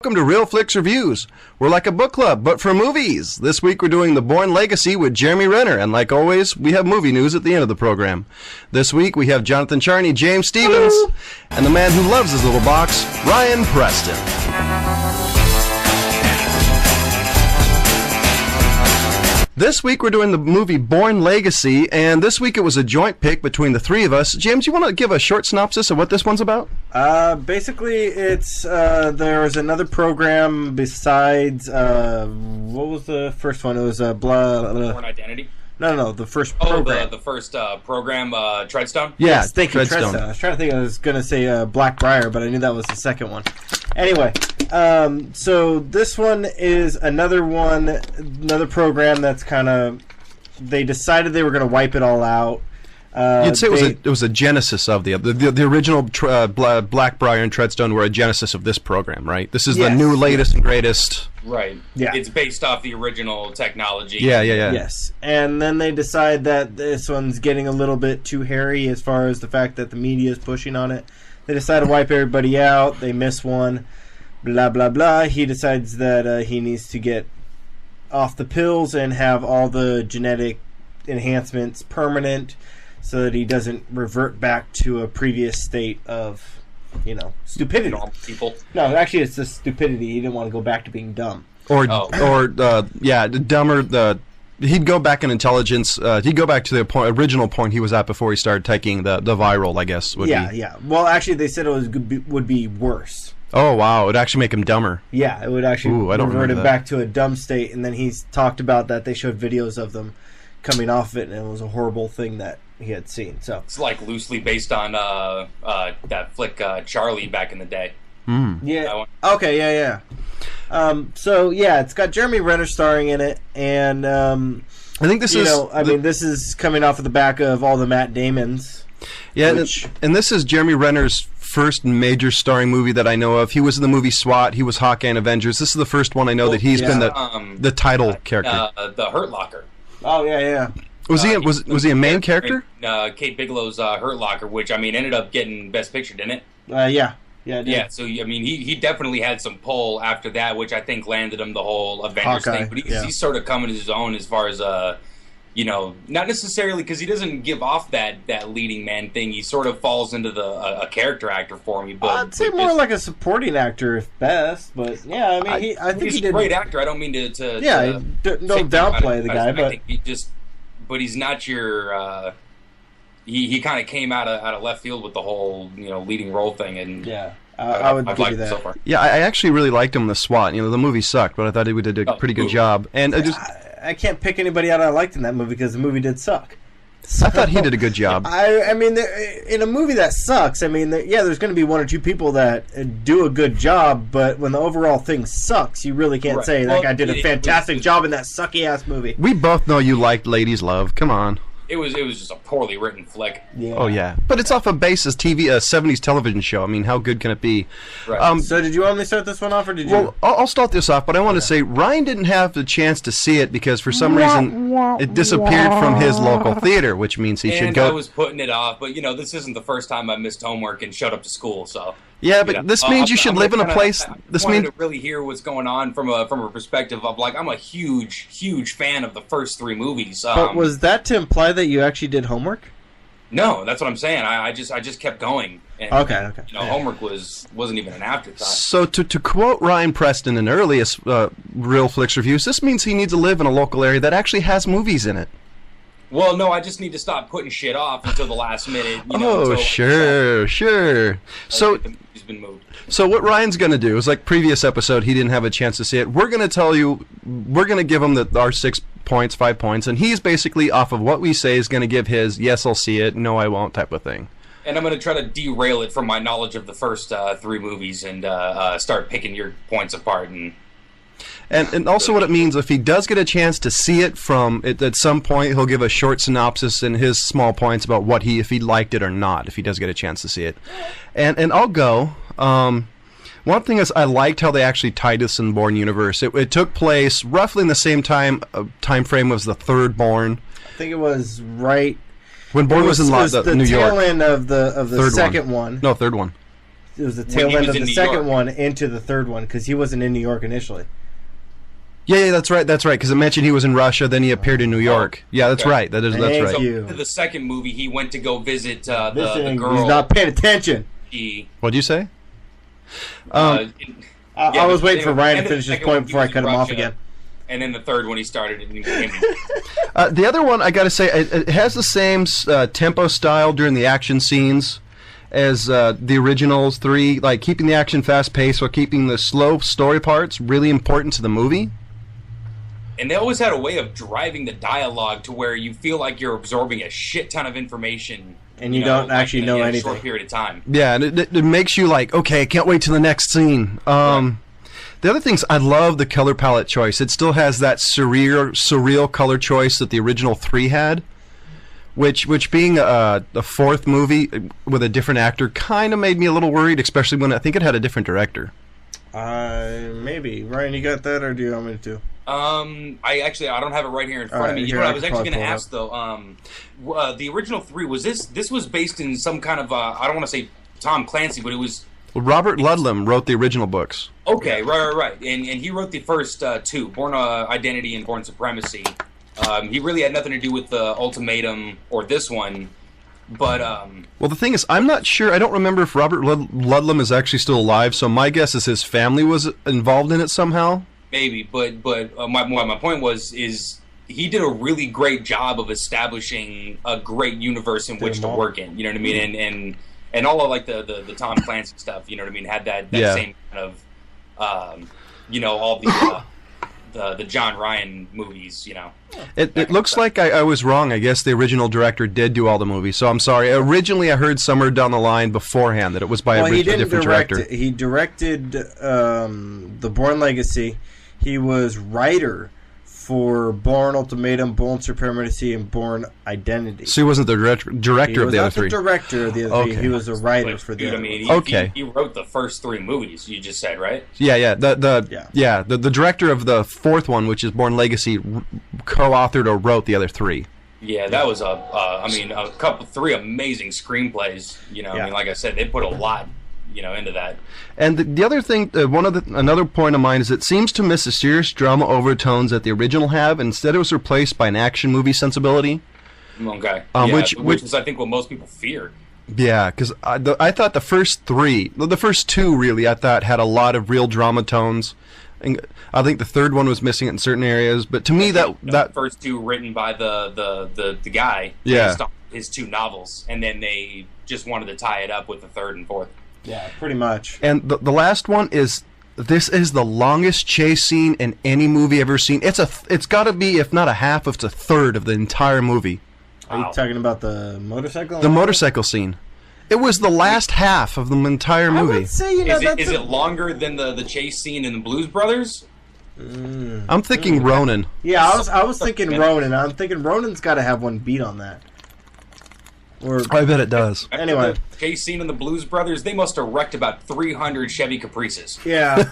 Welcome to Real Flix Reviews. We're like a book club, but for movies. This week we're doing The Bourne Legacy with Jeremy Renner, and like always, we have movie news at the end of the program. This week we have Jonathan Charney, James Stevens, and the man who loves his little box, Ryan Preston. This week we're doing the movie Bourne Legacy, and this week it was a joint pick between the three of us. James, you want to give a short synopsis of what this one's about? Basically, it's there's another program besides what was the first one? It was Bourne Identity. No, the first program. The first program, Treadstone? Yes, thank you, Treadstone. Treadstone. I was trying to think, I was going to say Blackbriar, but I knew that was the second one. Anyway, so this one is another program that's kind of, they decided they were going to wipe it all out. You'd say it was a genesis of the original Blackbriar and Treadstone were a genesis of this program, right? This is the new, latest, and greatest. Right. Yeah. It's based off the original technology. Yeah. Yes. And then they decide that this one's getting a little bit too hairy as far as the fact that the media is pushing on it. They decide to wipe everybody out. They miss one. Blah, blah, blah. He decides that he needs to get off the pills and have all the genetic enhancements permanent so that he doesn't revert back to a previous state of, stupidity. Normal people. No, actually it's the stupidity. He didn't want to go back to being dumb. Dumber. He'd go back in intelligence. He'd go back to the original point he was at before he started taking the viral, I guess. Yeah. Well, actually, they said it would be worse. Oh, wow. It would actually make him dumber. Yeah, it would actually revert him back to a dumb state. And then he's talked about that. They showed videos of them coming off of it, and it was a horrible thing that he had seen. So it's like loosely based on that flick Charlie back in the day. Yeah. Okay. Yeah. So yeah, it's got Jeremy Renner starring in it, and I think this this is coming off of the back of all the Matt Damons. Yeah, and this is Jeremy Renner's first major starring movie that I know of. He was in the movie SWAT. He was Hawkeye in Avengers. This is the first one I know that he's been the title character. The Hurt Locker. Oh yeah. Was he a main character? Kate Bigelow's Hurt Locker, which ended up getting Best Picture, didn't it? Yeah. Yeah, so he definitely had some pull after that, which I think landed him the whole Avengers Hawkeye, thing. But he's sort of coming to his own as far as not necessarily because he doesn't give off that leading man thing. He sort of falls into a character actor for me. But I'd say more like a supporting actor, if best. But yeah, I think he's a great actor. I don't mean to don't downplay the guy, but I think but he's not your. He kind of came out of left field with the whole leading role thing, and I would give you that. So far. Yeah, I actually really liked him in the SWAT. The movie sucked, but I thought he did a pretty good job. And I can't pick anybody out I liked in that movie because the movie did suck. So, I thought he did a good job. I mean, in a movie that sucks, there's going to be one or two people that do a good job, but when the overall thing sucks, you really can't say that guy did a fantastic job in that sucky ass movie. We both know you liked Ladies Love. Come on. It was just a poorly written flick. Yeah. Oh yeah, but it's off a basis TV, a '70s television show. How good can it be? Right. So did you want me to start this one off, or did you? Well, I'll start this off, but I want to say Ryan didn't have the chance to see it because for some reason it disappeared from his local theater, which means he should go. I was putting it off, but this isn't the first time I missed homework and showed up to school, so. Yeah, but this means you should live in a place. This means to really hear what's going on from a perspective of I'm a huge fan of the first three movies. But was that to imply that you actually did homework? No, that's what I'm saying. I just kept going. And, okay. Homework wasn't even an afterthought. So to quote Ryan Preston in earliest Real Flix Reviews, this means he needs to live in a local area that actually has movies in it. Well, no, I just need to stop putting shit off until the last minute. Sure. So he's been moved. So what Ryan's going to do is, like previous episode, he didn't have a chance to see it. We're going to tell you, we're going to give him our 6 points, 5 points, and he's basically off of what we say is going to give his yes, I'll see it, no, I won't type of thing. And I'm going to try to derail it from my knowledge of the first 3 movies and start picking your points apart And also what it means, if he does get a chance to see it at some point, he'll give a short synopsis and his small points about if he liked it or not, if he does get a chance to see it. And I'll go. One thing is I liked how they actually tied this in the Bourne universe. It took place roughly in the same time frame as the third Bourne. I think it was right when Bourne was in New York. The tail end of the second one. No, third one. it was the tail end of the second one into the third one because he wasn't in New York initially. Yeah, that's right. Because it mentioned he was in Russia, then he appeared in New York. Yeah, that's right. That's right. So in the second movie, he went to go visit the girl. He's not paying attention. What'd you say? I was waiting for Ryan to finish his point before I cut him off again. And then the third one, he started and he came. The other one, I got to say, it has the same tempo style during the action scenes as the originals three, like keeping the action fast-paced while keeping the slow story parts really important to the movie. And they always had a way of driving the dialogue to where you feel like you're absorbing a shit ton of information. And you don't actually know anything. In a short period of time. Yeah, and it makes you like, okay, I can't wait till the next scene. Right. The other things, I love the color palette choice. It still has that surreal color choice that the original three had, which being a fourth movie with a different actor kind of made me a little worried, especially when I think it had a different director. Maybe. Ryan, you got that, or do you want me to? I don't have it right here in front of me. You know what I was actually going to ask though? The original three, was this was based in some kind of I don't want to say Tom Clancy, but it was. Well, Robert Ludlum wrote the original books. Okay, right, and he wrote the first two, Bourne Identity and Bourne Supremacy. He really had nothing to do with the Ultimatum or this one, but well, the thing is, I'm not sure. I don't remember if Robert Ludlum is actually still alive. So my guess is his family was involved in it somehow. Maybe, but my point is he did a really great job of establishing a great universe in which to work in. You know what I mean? And all of like the Tom Clancy stuff. You know what I mean? Had that same kind of all the John Ryan movies. You know. It looks like I was wrong. I guess the original director did do all the movies. So I'm sorry. Originally, I heard somewhere down the line beforehand that it was by a different director. He directed the Bourne Legacy. He was writer for Bourne Ultimatum, Bourne Supremacy, and Bourne Identity. So he wasn't the director of the other three? He was not the director of the other three. He was a writer for the other three. He wrote the first three movies, you just said, right? Yeah. The director of the fourth one, which is Bourne Legacy, co-authored or wrote the other three. Yeah, that was three amazing screenplays. You know, I mean, like I said, they put a lot into that. And the other thing, another point of mine is it seems to miss the serious drama overtones that the original have. Instead, it was replaced by an action movie sensibility. Okay. Which is, I think, what most people fear. Yeah, because I thought the first two really, I thought had a lot of real drama tones. And I think the third one was missing it in certain areas, but to me that first two written by the guy, based on his two novels, and then they just wanted to tie it up with the third and fourth. Yeah, pretty much. And the last one is the longest chase scene in any movie I've ever seen. It's got to be, if not a half, it's a third of the entire movie. Are you talking about the motorcycle? The motorcycle scene. It was the last half of the entire movie. I would say, is it longer than the chase scene in the Blues Brothers? I'm thinking Ronin. Yeah, I was thinking Ronin. I'm thinking Ronin's got to have one beat on that. I bet it does. Anyway, the chase scene in the Blues Brothers, they must have wrecked about 300 Chevy Caprices. Yeah.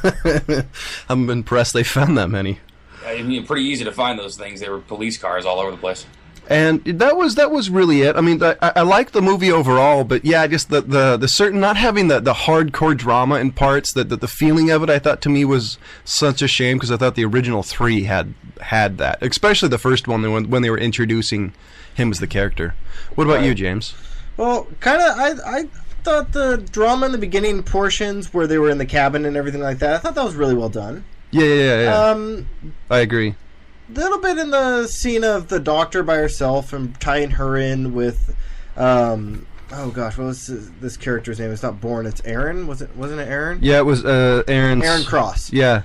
I'm impressed they found that many. I mean, pretty easy to find those things. They were police cars all over the place. And that was really it. I mean, I like the movie overall, but yeah, just the certain not having the hardcore drama in parts, the feeling of it, I thought to me was such a shame because I thought the original three had that, especially the first one when they were introducing him as the character. What about you, James? Well, kind of, I thought the drama in the beginning portions where they were in the cabin and everything like that, I thought that was really well done. Yeah. I agree. Little bit in the scene of the doctor by herself and tying her in with, oh gosh, what was this character's name? It's not Bourne, it's Aaron. Wasn't it Aaron? Yeah, it was Aaron Cross. Yeah.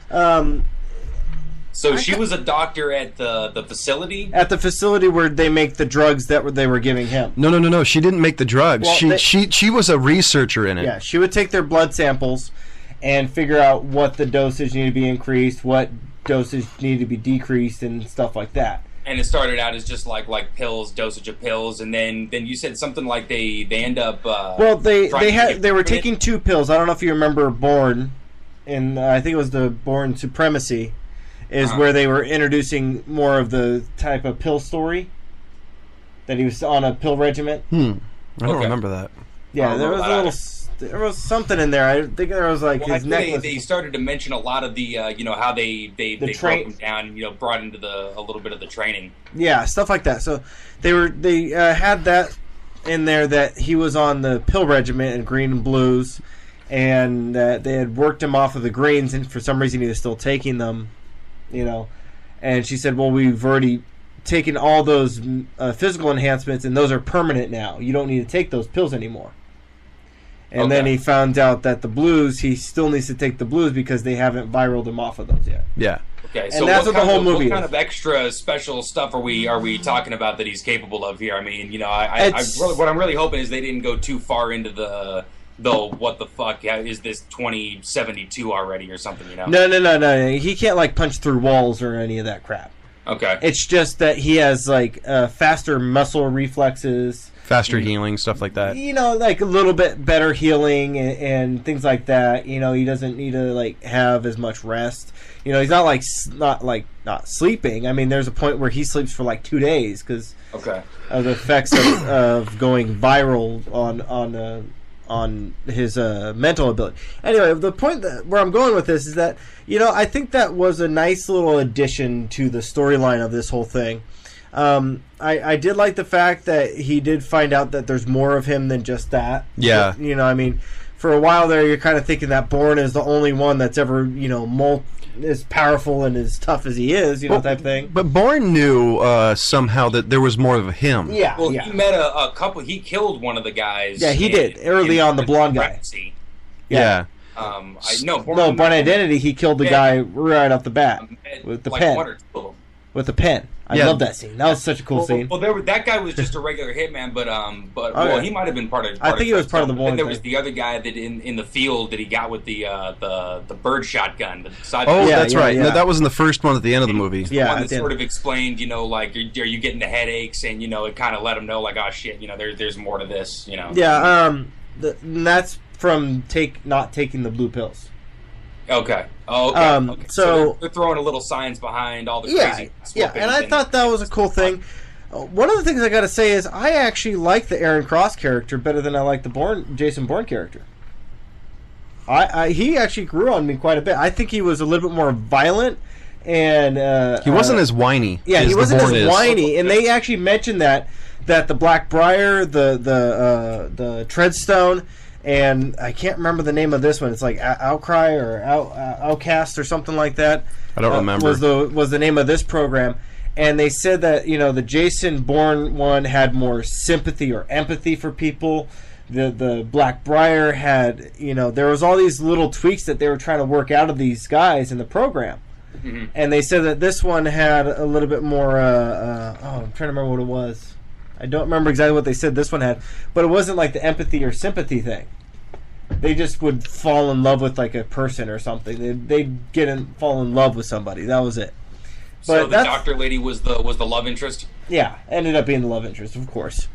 So she was a doctor at the facility? At the facility where they make the drugs that they were giving him. No. She didn't make the drugs. Well, she was a researcher in it. Yeah, she would take their blood samples and figure out what the dosage needed to be increased, what dosage needed to be decreased, and stuff like that. And it started out as just like pills, dosage of pills, and then you said something like they end up. Well, they were taking 2 pills. I don't know if you remember Bourne, and I think it was the Bourne Supremacy, is where they were introducing more of the type of pill story. That he was on a pill regimen. I don't remember that. Yeah, there There was something in there. I think there was like his necklace. They started to mention a lot of the how they broke him down, brought into a little bit of the training. Yeah, stuff like that. So they had that in there, that he was on the pill regiment in green and blues, and that they had worked him off of the greens, and for some reason he was still taking them, And she said, "Well, we've already taken all those physical enhancements, and those are permanent now. You don't need to take those pills anymore." And then he found out that the blues, he still needs to take the blues because they haven't viraled him off of those yet. Yeah. Okay, so that's what the whole movie is. What kind of extra special stuff are we talking about that he's capable of here? I mean, what I'm really hoping is they didn't go too far into the what the fuck is this 2072 already or something, No. He can't punch through walls or any of that crap. Okay. It's just that he has faster muscle reflexes. Faster healing, stuff like that. A little bit better healing and things like that. He doesn't need to have as much rest. He's not sleeping. I mean, there's a point where he sleeps for 2 days because of the effects of going viral on his mental ability. Anyway, the point where I'm going with this is that I think that was a nice little addition to the storyline of this whole thing. I did like the fact that he did find out that there's more of him than just that. Yeah. I mean, for a while there, you're kind of thinking that Bourne is the only one that's ever, as powerful and as tough as he is, type of thing. But Bourne knew somehow that there was more of him. Yeah. Well, he met a couple. He killed one of the guys. Yeah, he did early on, the blonde guy. Yeah. Born Identity, he killed the guy right off the bat with the pen. One or two of them. With the pen. I love that scene. That was such a cool scene. Well, that guy was just a regular hitman, but he might have been part of. I think he was part of the one. There was the other guy that in the field that he got with the bird shotgun. That's right. Yeah. That was in the first one at the end of the movie. The one that sort of explained, are you getting the headaches, and it kind of let him know, oh shit, there's more to this, Yeah. And that's from not taking the blue pills. Okay. Okay. So they're throwing a little science behind all the crazy. Yeah, and I thought that was a cool thing. One of the things I got to say is I actually like the Aaron Cross character better than I like the Jason Bourne character. He actually grew on me quite a bit. I think he was a little bit more violent, and he wasn't as whiny. Yeah, he wasn't as whiny, and they actually mentioned that the Blackbriar, the Treadstone. And I can't remember the name of this one. It's like Outcry or Outcast or something like that. I don't remember. Was the name of this program. And they said that, the Jason Bourne one had more sympathy or empathy for people. The Blackbriar had, there was all these little tweaks that they were trying to work out of these guys in the program. Mm-hmm. And they said that this one had a little bit more, I'm trying to remember what it was. I don't remember exactly what they said this one had, but it wasn't like the empathy or sympathy thing. They just would fall in love with a person or something. They'd fall in love with somebody. That was it. So the doctor lady was the love interest? Yeah, ended up being the love interest, of course.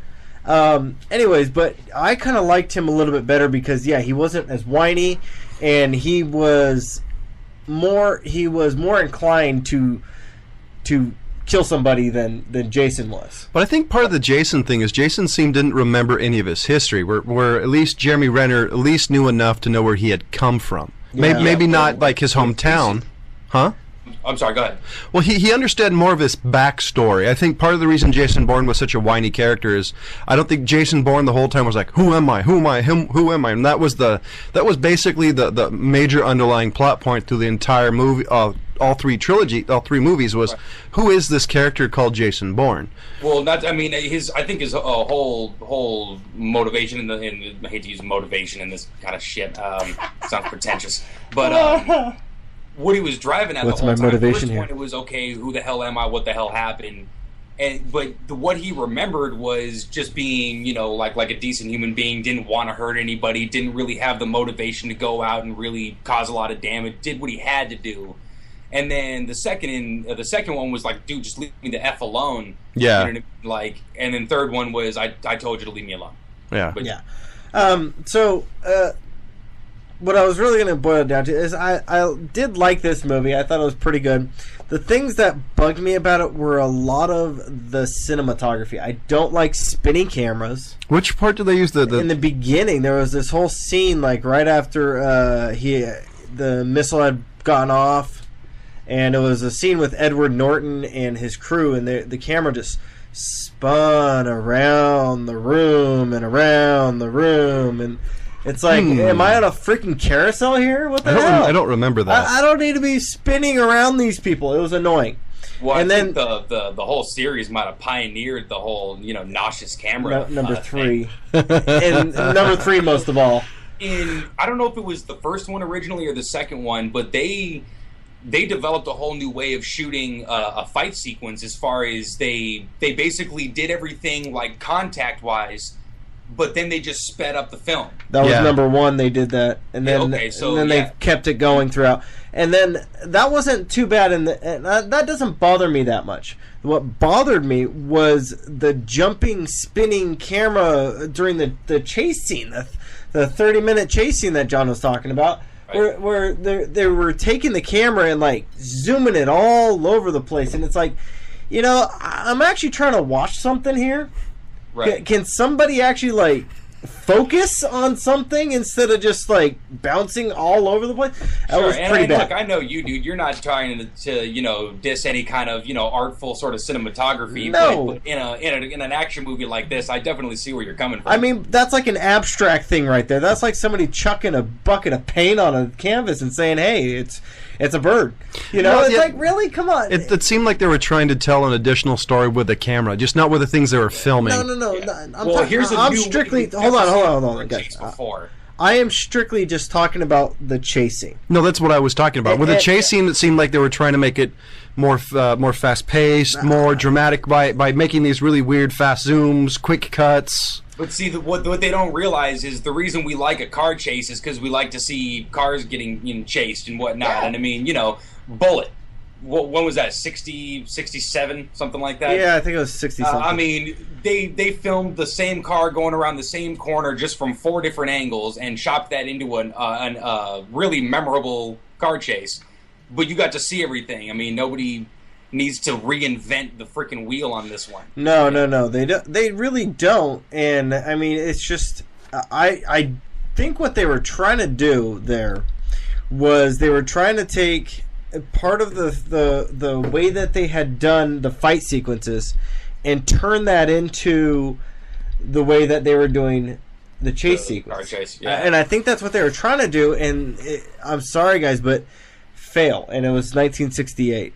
Anyways, but I kind of liked him a little bit better because, he wasn't as whiny, and he was more inclined to kill somebody than Jason was. But I think part of the Jason thing is Jason didn't remember any of his history, where at least Jeremy Renner at least knew enough to know where he had come from. Yeah. Maybe not his hometown. Huh? I'm sorry, go ahead. Well, he understood more of his backstory. I think part of the reason Jason Bourne was such a whiny character is I don't think Jason Bourne the whole time was like, who am I? Who am I? Who am I? And that was basically the major underlying plot point through the entire movie. All three movies was, who is this character called Jason Bourne? Well, I think his whole motivation I hate to use motivation in this kind of shit. Sounds pretentious, but what he was driving at What's the whole my time. Motivation here? It was okay. Who the hell am I? What the hell happened? But what he remembered was just being, like a decent human being. Didn't want to hurt anybody. Didn't really have the motivation to go out and really cause a lot of damage. Did what he had to do. And then the second one was like, dude, just leave me the F alone. Yeah. You know what I mean? And then third one was, I told you to leave me alone. Yeah. But, yeah. So what I was really going to boil it down to is I did like this movie. I thought it was pretty good. The things that bugged me about it were a lot of the cinematography. I don't like spinning cameras. Which part do they use? In the beginning, there was this whole scene, like right after the missile had gone off, and it was a scene with Edward Norton and his crew, and the camera just spun around the room and around the room, and it's like, am I on a freaking carousel here? What the hell? I don't remember that. I don't need to be spinning around these people. It was annoying. Well, and I think the whole series might have pioneered the whole, nauseous camera. Number 3. And number 3 most of all. I don't know if it was the first one originally or the second one, but they developed a whole new way of shooting a fight sequence, as far as they basically did everything like contact-wise, but then they just sped up the film. That was number 1. They did that, and then they kept it going throughout. And then that wasn't too bad, and that doesn't bother me that much. What bothered me was the jumping, spinning camera during the chase scene, the 30-minute chase scene that John was talking about, right. where they were taking the camera and like zooming it all over the place, and it's like, I'm actually trying to watch something here. Right. Can somebody actually like focus on something instead of just like bouncing all over the place? That was pretty bad. Look, I know you, dude. You're not trying to diss any kind of artful sort of cinematography. No. But in an action movie like this, I definitely see where you're coming from. I mean, that's like an abstract thing right there. That's like somebody chucking a bucket of paint on a canvas and saying, "Hey, it's a bird." It's like, really? Come on. It seemed like they were trying to tell an additional story with the camera, just not with the things they were filming. No. Yeah. I'm strictly... Hold on, guys. I am strictly just talking about the chasing. No, that's what I was talking about. With the chase scene, it seemed like they were trying to make it more fast-paced, more dramatic by making these really weird fast zooms, quick cuts. But see, what they don't realize is the reason we like a car chase is because we like to see cars getting chased and whatnot. Yeah. And I mean, Bullet. When was that? 60, 67, something like that? Yeah, I think it was 60-something. I mean, they filmed the same car going around the same corner just from 4 different angles and chopped that into a really memorable car chase. But you got to see everything. I mean, nobody needs to reinvent the freaking wheel on this one. No. They really don't. And I mean, it's just I think what they were trying to do there was they were trying to take part of the way that they had done the fight sequences and turn that into the way that they were doing the chase sequence. Car chase, yeah. And I think that's what they were trying to do. And I'm sorry, guys, but fail. And it was 1968.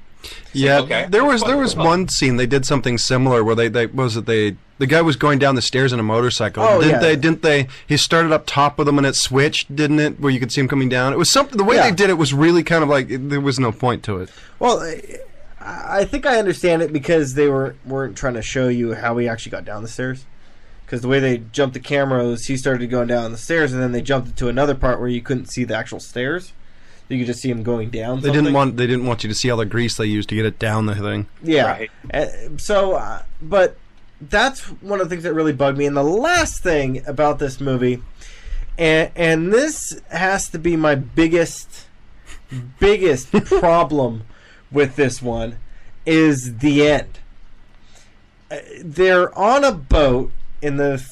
Yeah, okay. There was one scene they did something similar where the guy was going down the stairs on a motorcycle. Oh, didn't they? He started up top with him and it switched, didn't it? Where you could see him coming down. It was something. The way they did it was really kind of like there was no point to it. Well, I think I understand it because they weren't trying to show you how he actually got down the stairs. Because the way they jumped the camera was he started going down the stairs and then they jumped to another part where you couldn't see the actual stairs. You could just see him going down. They didn't want you to see all the grease they used to get it down the thing. Yeah. Right. But that's one of the things that really bugged me. And the last thing about this movie, and this has to be my biggest problem with this one, is the end. They're on a boat in the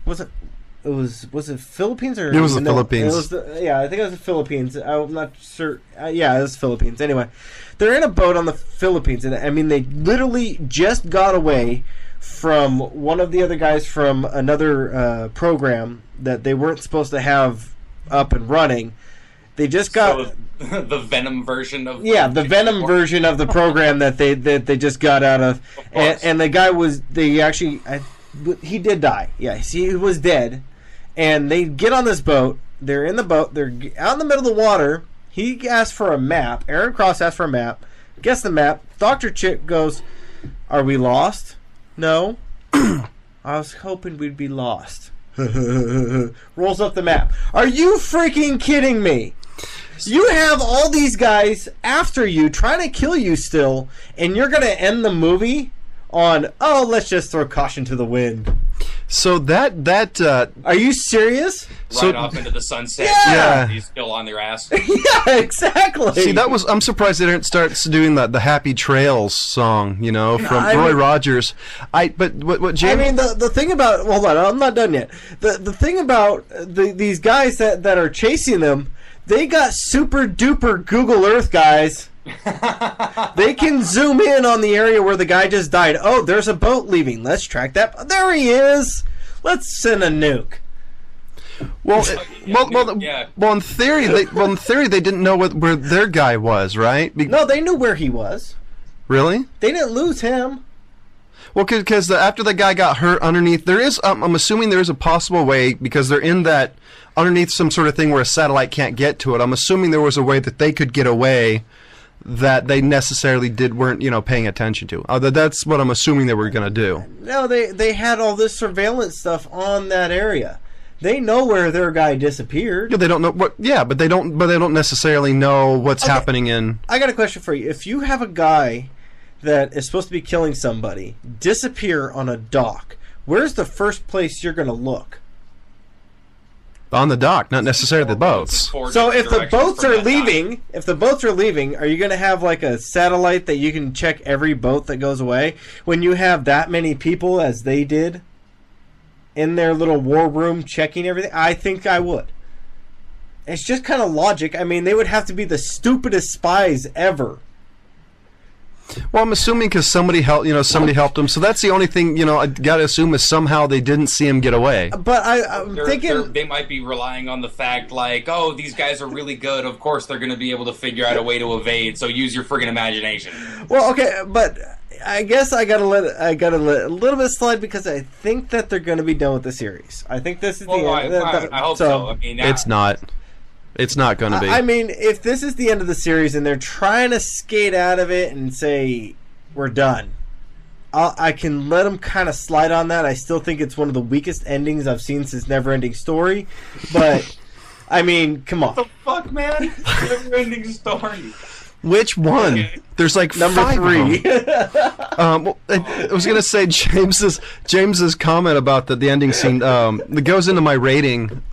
was it Philippines or it was the Philippines? I think it was the Philippines. I'm not sure. It was Philippines. Anyway, they're in a boat on the Philippines, and I mean they literally just got away from one of the other guys from another program that they weren't supposed to have up and running. They just got the Venom version of the Venom version of the program that they just got out of and the guy he did die. Yeah, he was dead. And they get on this boat. They're in the boat. They're out in the middle of the water. He asked for a map. Aaron Cross asked for a map. Gets the map. Dr. Chick goes, "Are we lost?" "No." "I was hoping we'd be lost." Rolls up the map. Are you freaking kidding me? You have all these guys after you trying to kill you still, and you're going to end the movie on, let's just throw caution to the wind. So that Are you serious? Right off into the sunset. Yeah. He's still on their ass. Yeah, exactly. see, I'm surprised they didn't start doing the Happy Trails song, from Roy Rogers. But what James? I mean, the thing about, hold on, I'm not done yet. The thing about these guys that are chasing them, they got super duper Google Earth guys. They can zoom in on the area where the guy just died. Oh, there's a boat leaving. Let's track that. There he is. Let's send a nuke. Well, in theory, they didn't know where their guy was, right? No, they knew where he was. Really? They didn't lose him. Well, because after the guy got hurt underneath, there is. I'm assuming there is a possible way because they're in that underneath some sort of thing where a satellite can't get to it. I'm assuming there was a way that they could get away that they necessarily weren't paying attention to. That's what I'm assuming they were going to do. No, they had all this surveillance stuff on that area. They know where their guy disappeared. Yeah, they don't know what. Yeah, but they don't necessarily know what's happening in. I got a question for you. If you have a guy that is supposed to be killing somebody disappear on a dock, where's the first place you're going to look? On the dock, not necessarily the boats. So if the boats are leaving, are you going to have like a satellite that you can check every boat that goes away? When you have that many people as they did in their little war room checking everything, I think I would. It's just kind of logic. I mean, they would have to be the stupidest spies ever. Well, I'm assuming because somebody helped them. So that's the only thing, I got to assume is somehow they didn't see him get away. But I'm thinking they might be relying on the fact, like, oh, these guys are really good. Of course, they're going to be able to figure out a way to evade. So use your friggin' imagination. Well, okay, but I guess I gotta let a little bit slide because I think that they're going to be done with the series. I think this is the end. I hope so. I mean, it's not. It's not going to be. I mean, if this is the end of the series and they're trying to skate out of it and say, we're done, I can let them kind of slide on that. I still think it's one of the weakest endings I've seen since Neverending Story. But, I mean, come on. What the fuck, man? Neverending Story. Which one? There's like number 3. Well, I was going to say James's comment about the ending scene that goes into my rating.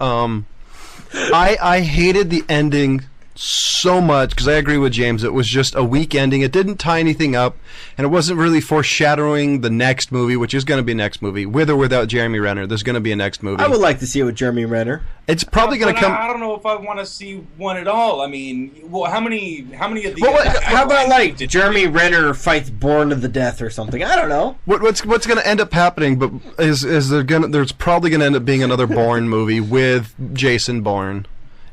I hated the ending so much because I agree with James. It was just a weak ending. It didn't tie anything up, and it wasn't really foreshadowing the next movie, which is going to be next movie, with or without Jeremy Renner. There's going to be a next movie. I would like to see it with Jeremy Renner. It's probably going to come. I don't know if I want to see one at all. I mean, well, how many of these? Well, how about like Jeremy Renner fights Bourne to the death or something? I don't know. What's going to end up happening? But there's probably going to end up being another Bourne movie with Jason Bourne.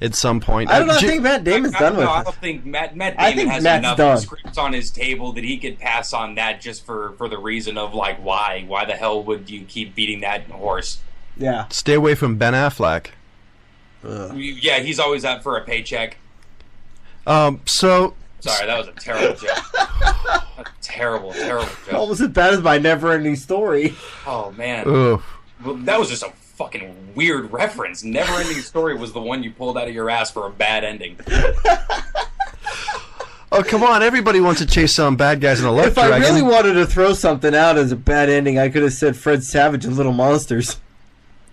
At some point, I don't know. I think Matt Damon's done with it. I don't think Matt Damon has enough scripts on his table that he could pass on that just for the reason of like why the hell would you keep beating that horse? Yeah, stay away from Ben Affleck. Yeah, he's always out for a paycheck. So sorry, that was a terrible joke. A terrible joke. Almost as bad as my Neverending Story. Oh man, well, that was just a fucking weird reference. Neverending Story was the one you pulled out of your ass for a bad ending. Oh, come on. Everybody wants to chase some bad guys in a left dragon. If I really wanted to throw something out as a bad ending, I could have said Fred Savage and Little Monsters.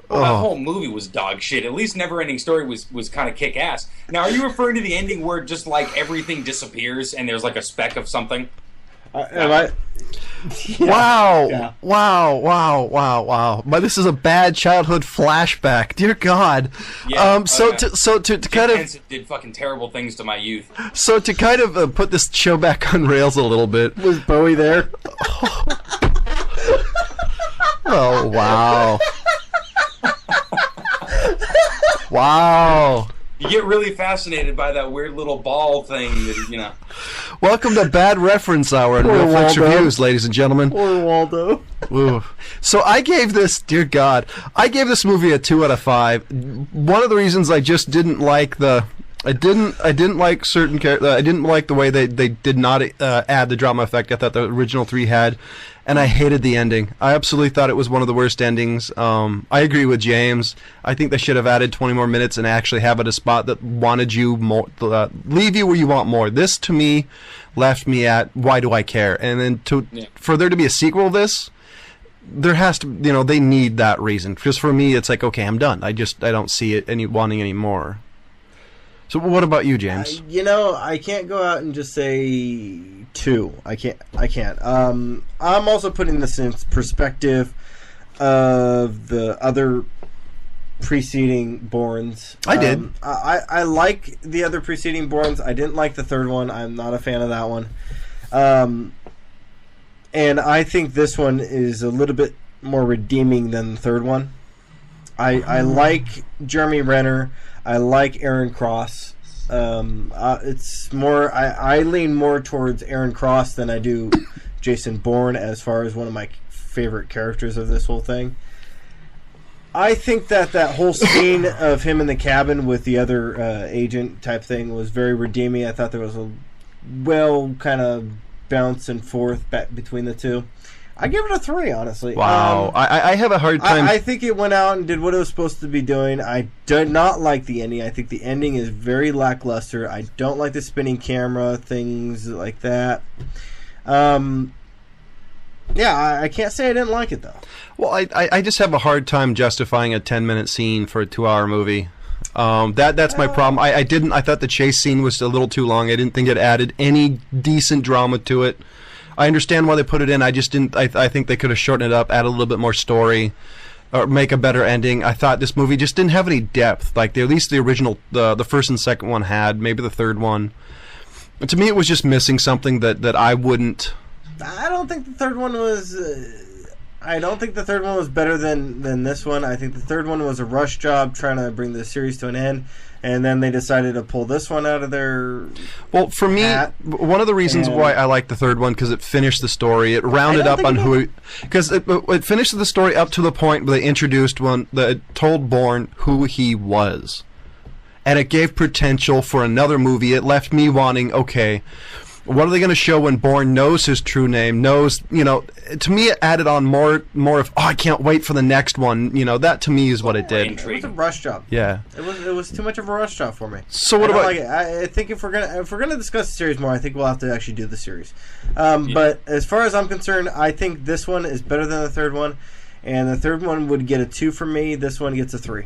Well, that whole movie was dog shit. At least Neverending Story was kind of kick-ass. Now, are you referring to the ending where just, like, everything disappears and there's, like, a speck of something? Am I... Yeah. Wow. Yeah. Wow. But this is a bad childhood flashback. Dear God. Yeah, to kind of did fucking terrible things to my youth. So to kind of put this show back on rails a little bit. Was Bowie there? Oh, wow. Wow. You get really fascinated by that weird little ball thing that, Welcome to Bad Reference Hour and Real Flix Reviews, ladies and gentlemen. Poor Waldo. Ooh. So I gave this, dear God, I gave this movie a 2 out of 5. One of the reasons I just didn't like I didn't like certain characters. I didn't like the way they did not add the drama effect I thought the original 3 had, and I hated the ending. I absolutely thought it was one of the worst endings. I agree with James. I think they should have added 20 more minutes and actually have it a spot that wanted you more, leave you where you want more. This to me left me at why do I care? And then for there to be a sequel of this, there has to, they need that reason. Because for me, it's like, okay, I'm done. I don't see it wanting any more. So what about you, James? I can't go out and just say 2. I can't. I'm also putting this in perspective of the other preceding Bournes. I did. I like the other preceding Bournes. I didn't like the third one. I'm not a fan of that one. And I think this one is a little bit more redeeming than the third one. I like Jeremy Renner. I like Aaron Cross. It's more. I lean more towards Aaron Cross than I do Jason Bourne as far as one of my favorite characters of this whole thing. I think that whole scene of him in the cabin with the other agent type thing was very redeeming. I thought there was a kind of bounce and forth back between the two. I give it a 3, honestly. Wow. I have a hard time. I think it went out and did what it was supposed to be doing. I did not like the ending. I think the ending is very lackluster. I don't like the spinning camera, things like that. Yeah, I can't say I didn't like it, though. Well, I just have a hard time justifying a 10-minute scene for a 2-hour movie. That's my problem. I thought the chase scene was a little too long. I didn't think it added any decent drama to it. I understand why they put it in. I just didn't. I think they could have shortened it up, add a little bit more story, or make a better ending. I thought this movie just didn't have any depth. Like at least the original, the first and second one had. Maybe the third one. But to me, it was just missing something that I wouldn't. I don't think the third one was. I don't think the third one was better than this one. I think the third one was a rush job trying to bring the series to an end, and then they decided to pull this one out of their. Well, for me, one of the reasons why I like the third one because it finished the story. It rounded up on who, because it finished the story up to the point where they introduced one that told Bourne who he was, and it gave potential for another movie. It left me wanting, okay, what are they going to show when Bourne knows his true name? Knows, to me it added on more of, I can't wait for the next one. That to me is what it did. It was a rush job. Yeah. It was too much of a rush job for me. So what about? Like it. I think if we're gonna discuss the series more, I think we'll have to actually do the series. But as far as I'm concerned, I think this one is better than the third one, and the third one would get a 2 from me. This one gets a 3.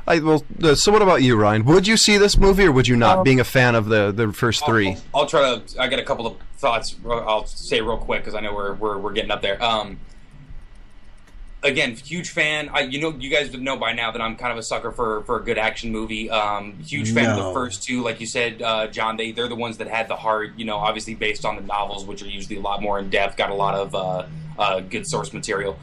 So what about you, Ryan? Would you see this movie or would you not, being a fan of the first 3? I'll try to. I got a couple of thoughts. I'll say real quick because I know we're getting up there. Again, huge fan. You guys would know by now that I'm kind of a sucker for a good action movie. Huge fan of the first 2, like you said, John. They're the ones that had the heart. Obviously based on the novels, which are usually a lot more in depth. Got a lot of good source material.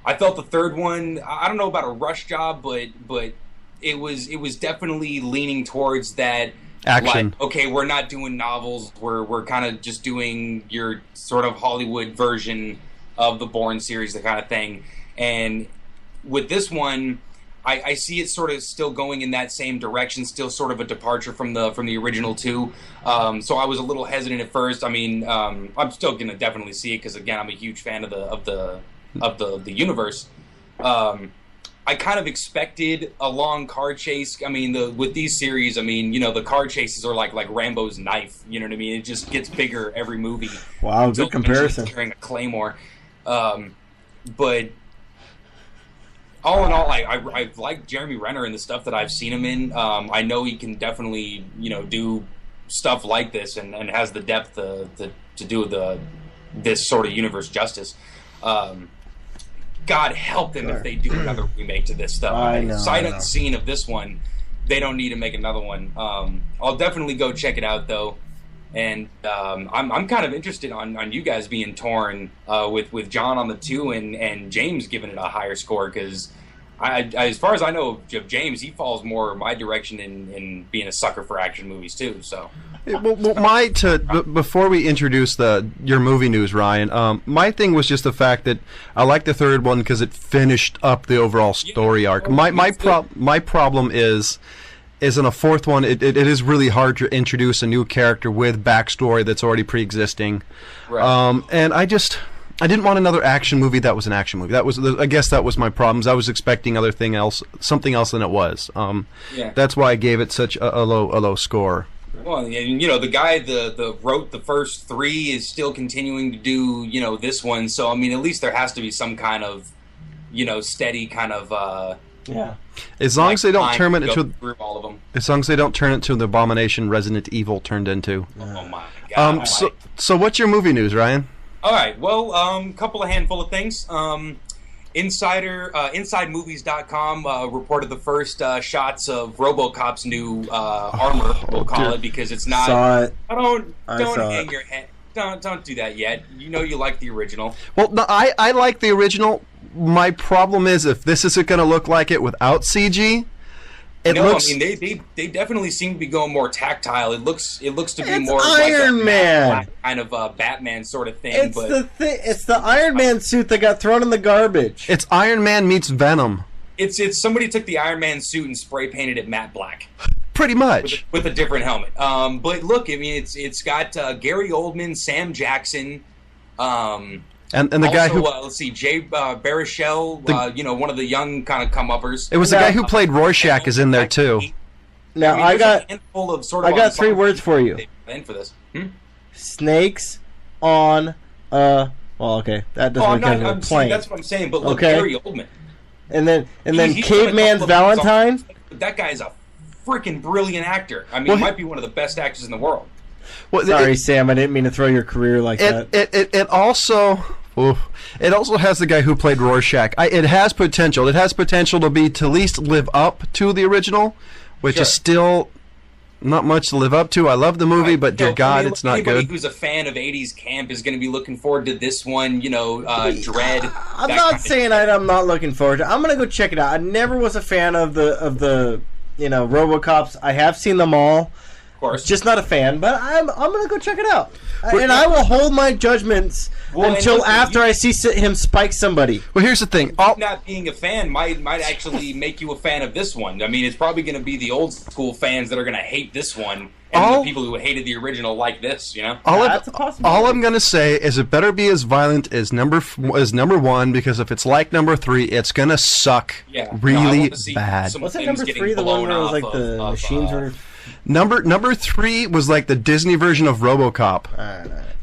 I felt the third one, I don't know about a rush job, but it was definitely leaning towards that action. Like, okay, we're not doing novels. We're kind of just doing your sort of Hollywood version of the Bourne series, the kind of thing. And with this one, I see it sort of still going in that same direction, still sort of a departure from the original 2. So I was a little hesitant at first. I mean, I'm still gonna definitely see it because again, I'm a huge fan of the universe. I kind of expected a long car chase. I mean, with these series, I mean, the car chases are like Rambo's knife. You know what I mean? It just gets bigger every movie. Wow, good comparison. Carrying a claymore. But all in all, I like Jeremy Renner and the stuff that I've seen him in. I know he can definitely, do stuff like this and has the depth to do this sort of universe justice. God help them if they do another remake to this stuff. I know. Sight unseen of this one, they don't need to make another one. I'll definitely go check it out though, and I'm kind of interested on you guys being torn with John on the 2 and James giving it a higher score because I as far as I know of James, he falls more my direction in being a sucker for action movies too. So. Before we introduce your movie news, Ryan, my thing was just the fact that I like the third one because it finished up the overall story arc. My problem is in a fourth one, it is really hard to introduce a new character with backstory that's already pre-existing. Right. And I didn't want another action movie that was an action movie. I guess that was my problems. I was expecting something else than it was. That's why I gave it such a low score. Well, and the guy the wrote the first 3 is still continuing to do this one. So I mean, at least there has to be some kind of steady kind of As long as they don't turn it into through all of them. As long as they don't turn it to the abomination Resident Evil turned into. Oh my god. So what's your movie news, Ryan? All right. Well, couple of handful of things. InsideMovies.com reported the first shots of RoboCop's new armor. We'll call it because it's not. Saw it. Don't hang your head. Don't do that yet. You like the original. Well, no, I like the original. My problem is if this isn't going to look like it without CG. I mean they definitely seem to be going more tactile. It looks to be more Iron like Man kind of Batman sort of thing. It's the Iron Man suit that got thrown in the garbage. It's Iron Man meets Venom. It's somebody took the Iron Man suit and spray painted it matte black. Pretty much with a different helmet. But look, I mean it's got Gary Oldman, Sam Jackson. And the guy who let's see, Jay Baruchel, one of the young kind of come-uppers. It was the guy who played Rorschach is in there too. Now I got 3 words for you. For this, snakes on well, okay, that doesn't make a plane. That's what I'm saying. But look, Gary Oldman, and then Caveman's Valentine. That guy's a freaking brilliant actor. I mean, he might be one of the best actors in the world. Well, sorry, Sam, I didn't mean to throw your career like that. It also has the guy who played Rorschach. It has potential. It has potential to at least live up to the original, which is still not much to live up to. I love the movie, but dear God, it's not good. Anybody who's a fan of 80s camp is going to be looking forward to this one, Dread. I'm not saying I'm not looking forward to it. I'm going to go check it out. I never was a fan of the RoboCops. I have seen them all. Of course. Just not a fan, but I'm going to go check it out. And I will hold my judgments until after I see him spike somebody. Well, here's the thing. Not being a fan might actually make you a fan of this one. I mean, it's probably going to be the old school fans that are going to hate this one, and the people who hated the original like this, That's a possibility. All I'm going to say is it better be as violent as number 1, because if it's like number 3, it's going to suck really bad. Wasn't number 3 the one where it was like the machines were... Number 3 was like the Disney version of RoboCop.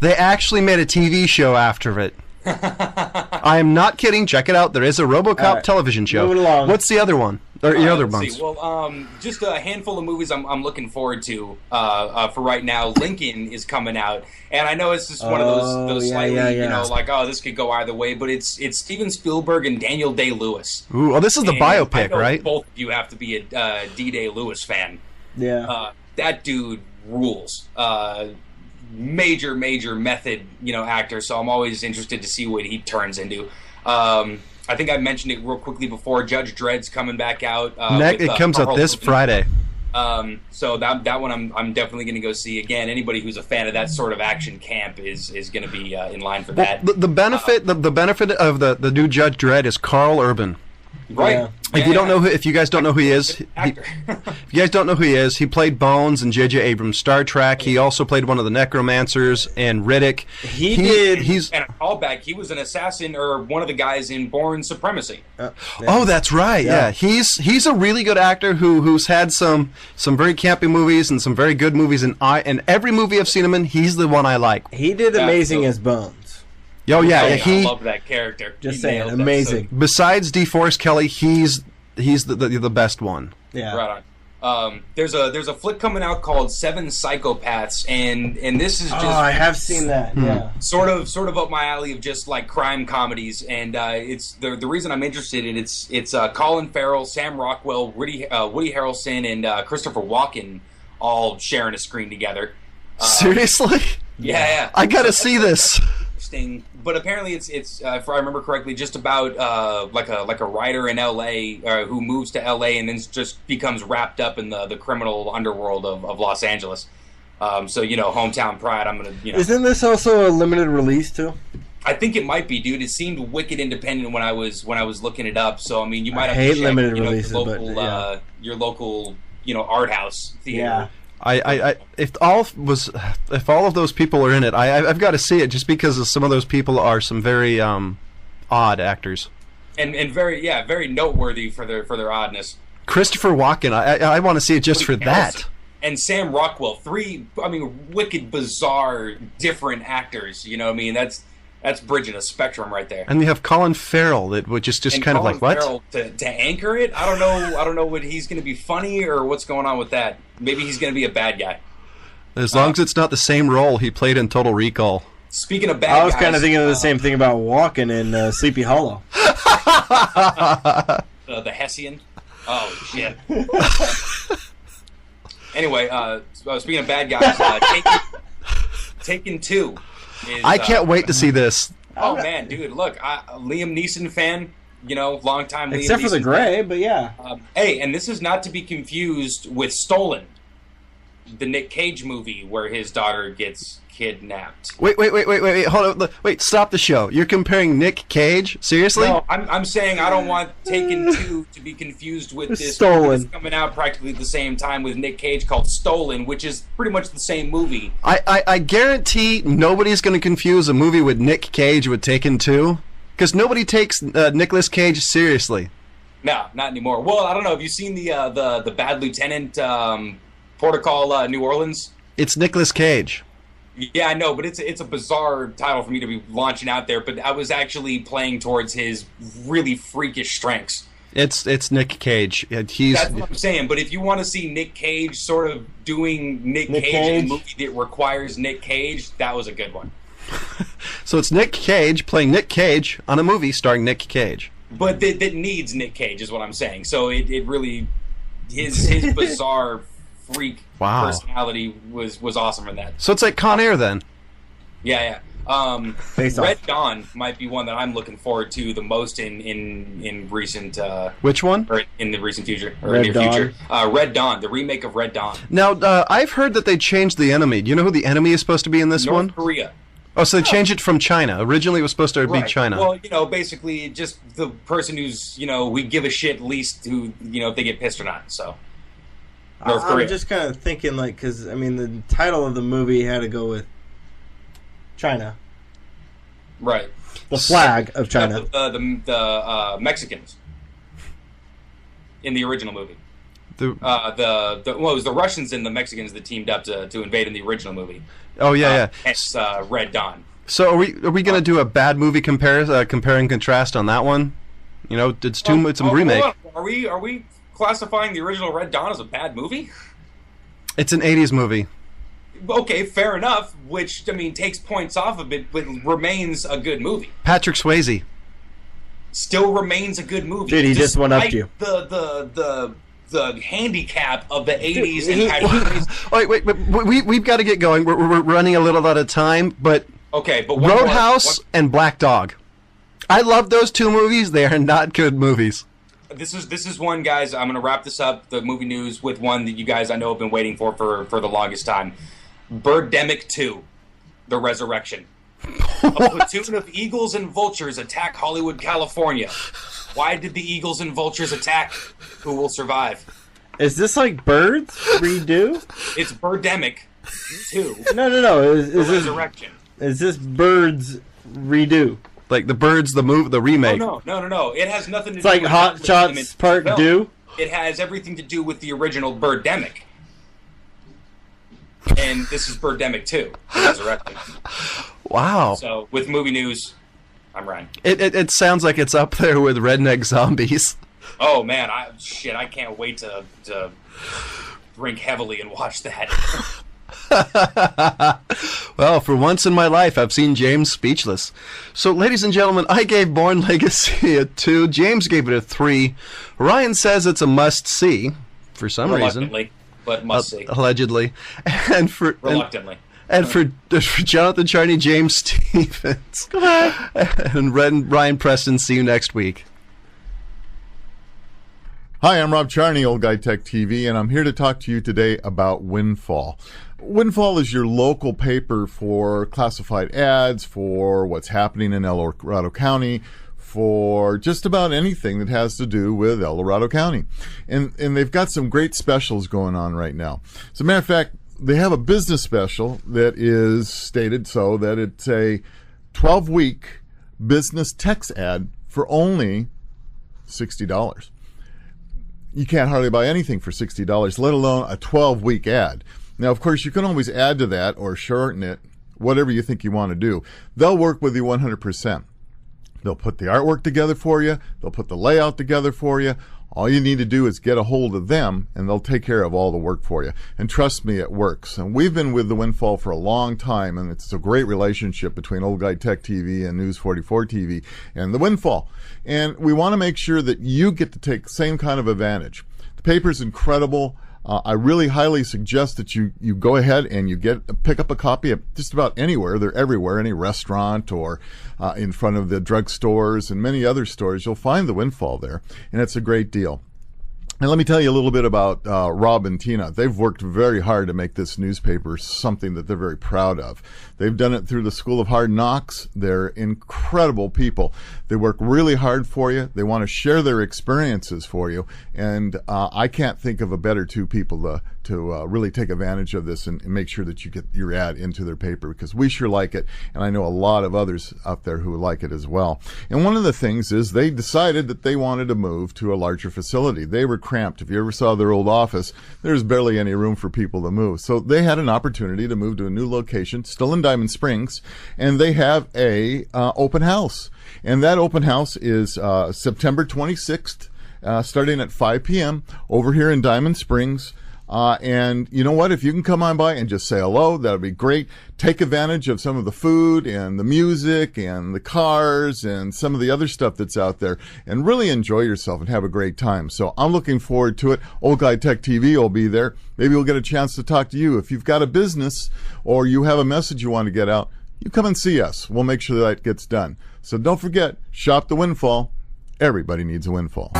They actually made a TV show after it. I am not kidding. Check it out. There is a RoboCop television show. Moving along. What's the other one? Or your other ones? Well, just a handful of movies I'm looking forward to for right now. Lincoln is coming out, and I know it's just one of those slightly, this could go either way. But it's Steven Spielberg and Daniel Day-Lewis. Ooh, well, this is the biopic, right? Both of you have to be a D. Day-Lewis fan. Yeah. That dude rules. Major method, actor. So I'm always interested to see what he turns into. I think I mentioned it real quickly before. Judge Dredd's coming back out. It comes out this Friday. So that one I'm definitely going to go see again. Anybody who's a fan of that sort of action camp is going to be in line for that. The benefit of the new Judge Dredd is Carl Urban. Right. Yeah. If you guys don't know who he is, he played Bones in J.J. Abrams' Star Trek. He also played one of the Necromancers in Riddick. He's and a callback. He was an assassin or one of the guys in Bourne Supremacy. Oh, that's right. Yeah. He's a really good actor who's had some very campy movies and some very good movies. And every movie I've seen him in, he's the one I like. He did amazing as Bones. Oh yeah, I love that character. Just saying, amazing. Besides DeForest Kelly, he's the best one. Yeah. Right on. There's a flick coming out called Seven Psychopaths, and this is just. Oh, I have seen that. Yeah. Sort of up my alley of just like crime comedies, and it's the reason I'm interested in it's Colin Farrell, Sam Rockwell, Woody Harrelson, and Christopher Walken all sharing a screen together. Seriously? Yeah. I gotta see this. But apparently it's if I remember correctly, just about like a writer in L.A. Who moves to L.A. and then just becomes wrapped up in the criminal underworld of Los Angeles. So hometown pride. I'm gonna. Isn't this also a limited release too? I think it might be, dude. It seemed wicked independent when I was looking it up. So I mean, you might have to check, limited releases, your local art house theater. Yeah. If all of those people are in it, I've got to see it just because some of those people are some very odd actors, and very noteworthy for their oddness. Christopher Walken, I want to see it just for that. and Sam Rockwell. Three, I mean, wicked, bizarre, different actors. You know what I mean? That's bridging a spectrum right there. And you have Colin Farrell, that which is just kind of like, what? Farrell to anchor it? I don't know. I don't know what he's going to be funny or what's going on with that. Maybe he's going to be a bad guy. As long as it's not the same role he played in Total Recall. Speaking of bad guys... I was kind of thinking of the same thing about Walken in Sleepy Hollow. The Hessian? Oh, shit. Anyway, speaking of bad guys, Taken 2 is... I can't wait to see this. Oh, man, dude, look, Liam Neeson fan, long time Liam Neeson Except for the gray, but yeah. Hey, and this is not to be confused with Stolen, the Nick Cage movie where his daughter gets kidnapped. Wait, hold on. Wait, stop the show. You're comparing Nick Cage? Seriously? No, I'm saying I don't want Taken 2 to be confused with this Stolen. It's coming out practically at the same time with Nick Cage called Stolen, which is pretty much the same movie. I guarantee nobody's going to confuse a movie with Nick Cage with Taken 2, because nobody takes Nicolas Cage seriously. No, not anymore. Well, I don't know. Have you seen the Bad Lieutenant Protocol New Orleans? It's Nicolas Cage. Yeah, I know, but it's a bizarre title for me to be launching out there. But I was actually playing towards his really freakish strengths. It's Nick Cage. That's what I'm saying. But if you want to see Nick Cage sort of doing Nick Cage in a movie that requires Nick Cage, that was a good one. So it's Nick Cage playing Nick Cage on a movie starring Nick Cage. But that needs Nick Cage is what I'm saying. So it really his bizarre freak personality was awesome in that. So it's like Con Air then. Yeah. Red Dawn might be one that I'm looking forward to the most in recent. Which one? Or in the recent future or Red near Dawn. future. Red Dawn, the remake of Red Dawn. Now I've heard that they changed the enemy. Do you know who the enemy is supposed to be in this one? North Korea. Oh, so they changed it from China. Originally, it was supposed to be China. Well, basically, just the person who's we give a shit least who if they get pissed or not. So. North Korea. I'm just kind of thinking, because, the title of the movie had to go with China. Right. The flag of China. The Mexicans in the original movie. It was the Russians and the Mexicans that teamed up to invade in the original movie. Oh, yeah. Hence Red Dawn. So are we going to do a bad movie compare and contrast on that one? It's a remake. Are we classifying the original Red Dawn as a bad movie? It's an 80s movie. Okay, fair enough, which, takes points off of it, but remains a good movie. Patrick Swayze. Still remains a good movie. Dude, he just went up to you. The handicap of the 80s and Patrick Swayze. We've got to get going. We're running a little out of time, but... Okay, but Roadhouse and Black Dog. I love those two movies. They are not good movies. This is one, guys. I'm going to wrap this up, the movie news, with one that you guys I know have been waiting for the longest time. Birdemic 2, The Resurrection. A platoon of eagles and vultures attack Hollywood, California. Why did the eagles and vultures attack? Who will survive? Is this like Birds Redo? It's Birdemic 2. No. The Resurrection. Is this Birds Redo? Like the Birds, the remake. Oh, no. It has nothing to It's do like with Hot Shots Part Do? It has everything to do with the original Birdemic. And this is Birdemic 2, The Resurrection. Wow. So, with movie news, I'm Ryan. It sounds like it's up there with Redneck Zombies. Oh, man. I can't wait to drink heavily and watch that. Well, for once in my life, I've seen James speechless. So, ladies and gentlemen, I gave Bourne Legacy a 2. James gave it a 3. Ryan says it's a must-see, for some reason. But must-see. Allegedly. And for... Reluctantly. And for Jonathan Charney, James Stevens, and Ryan Preston, see you next week. Hi, I'm Rob Charney, Old Guy Tech TV, and I'm here to talk to you today about Windfall. Windfall is your local paper for classified ads, for what's happening in El Dorado County, for just about anything that has to do with El Dorado County. And they've got some great specials going on right now. As a matter of fact, they have a business special that is stated so that it's a 12-week business text ad for only $60. you can't hardly buy anything for $60, let alone a 12-week ad. Now, of course, you can always add to that or shorten it, whatever you think you want to do. They'll work with you 100%. They'll put the artwork together for you. They'll put the layout together for you. All you need to do is get a hold of them, and they'll take care of all the work for you. And trust me, it works. And we've been with the Windfall for a long time, and it's a great relationship between Old Guy Tech TV and News 44 TV and the Windfall. And we want to make sure that you get to take the same kind of advantage. The paper's incredible. I really highly suggest that you go ahead and you pick up a copy of just about anywhere. They're everywhere, any restaurant or in front of the drugstores and many other stores. You'll find the Windfall there, and it's a great deal. And let me tell you a little bit about Rob and Tina. They've worked very hard to make this newspaper something that they're very proud of. They've done it through the School of Hard Knocks. They're incredible people. They work really hard for you. They want to share their experiences for you. And I can't think of a better two people to really take advantage of this and make sure that you get your ad into their paper, because we sure like it. And I know a lot of others out there who like it as well. And one of the things is they decided that they wanted to move to a larger facility. They were cramped. If you ever saw their old office, there's barely any room for people to move. So they had an opportunity to move to a new location, still in Diamond Springs, and they have a open house. And that open house is September 26th, starting at 5 p.m. over here in Diamond Springs. And you know what? If you can come on by and just say hello, that would be great. Take advantage of some of the food and the music and the cars and some of the other stuff that's out there, and really enjoy yourself and have a great time. So I'm looking forward to it. Old Guy Tech TV will be there. Maybe we'll get a chance to talk to you. If you've got a business or you have a message you want to get out, you come and see us. We'll make sure that gets done. So don't forget, shop the Windfall. Everybody needs a windfall.